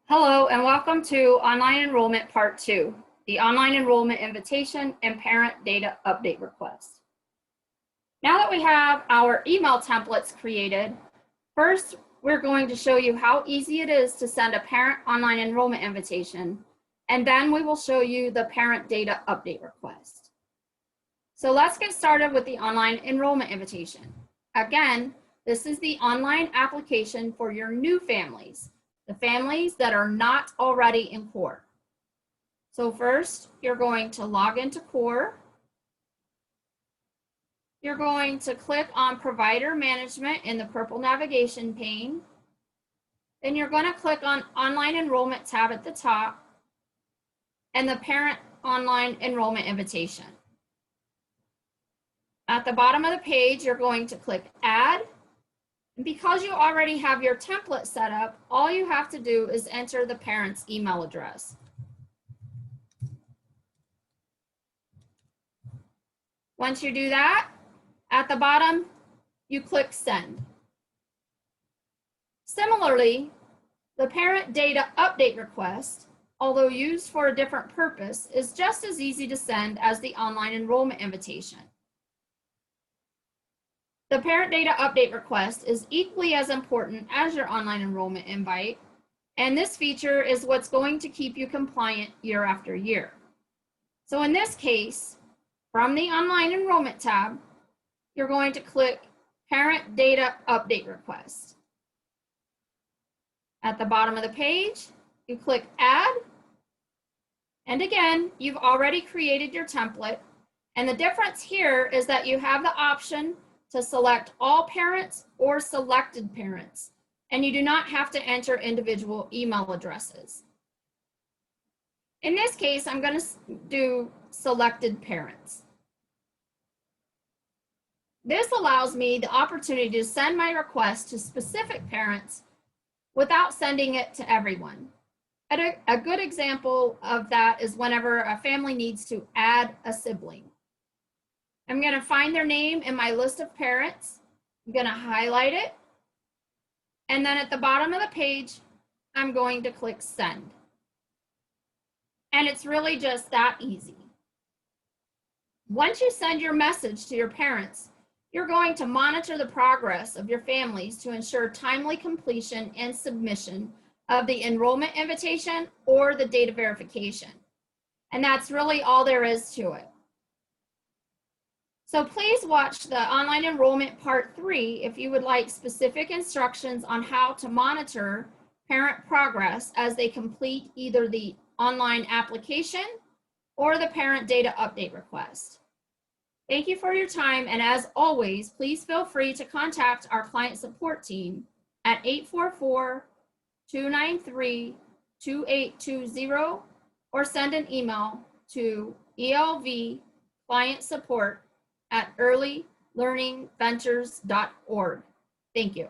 Hello and welcome to Online Enrollment Part II, the Online Enrollment Invitation and Parent Data Update Request. Now that we have our email templates created, first we're going to show you how easy it is to send a parent online enrollment invitation, and then we will show you the Parent Data Update Request. So let's get started with the Online Enrollment Invitation. Again, this is the online application for your new families, the families that are not already in CORE. So first, you're going to log into CORE. You're going to click on Provider Management in the purple navigation pane. Then you're going to click on Online Enrollment tab at the top and the Parent Online Enrollment Invitation. At the bottom of the page, you're going to click Add. And because you already have your template set up, all you have to do is enter the parent's email address. Once you do that, at the bottom, you click Send. Similarly, the Parent Data Update Request, although used for a different purpose, is just as easy to send as the Online Enrollment Invitation. The Parent Data Update Request is equally as important as your online enrollment invite, and this feature is what's going to keep you compliant year after year. So in this case, from the Online Enrollment tab, you're going to click Parent Data Update Request. At the bottom of the page, you click Add, and again, you've already created your template, and the difference here is that you have the option to select all parents or selected parents, and you do not have to enter individual email addresses. In this case, I'm going to do selected parents. This allows me the opportunity to send my request to specific parents without sending it to everyone. A good example of that is whenever a family needs to add a sibling. I'm going to find their name in my list of parents. I'm going to highlight it. And then at the bottom of the page, I'm going to click Send. And it's really just that easy. Once you send your message to your parents, you're going to monitor the progress of your families to ensure timely completion and submission of the enrollment invitation or the data verification. And that's really all there is to it. So please watch the Online Enrollment Part 3 if you would like specific instructions on how to monitor parent progress as they complete either the online application or the Parent Data Update Request. Thank you for your time, and as always, please feel free to contact our client support team at 844-293-2820 or send an email to elvclientsupport@earlylearningventures.org. Thank you.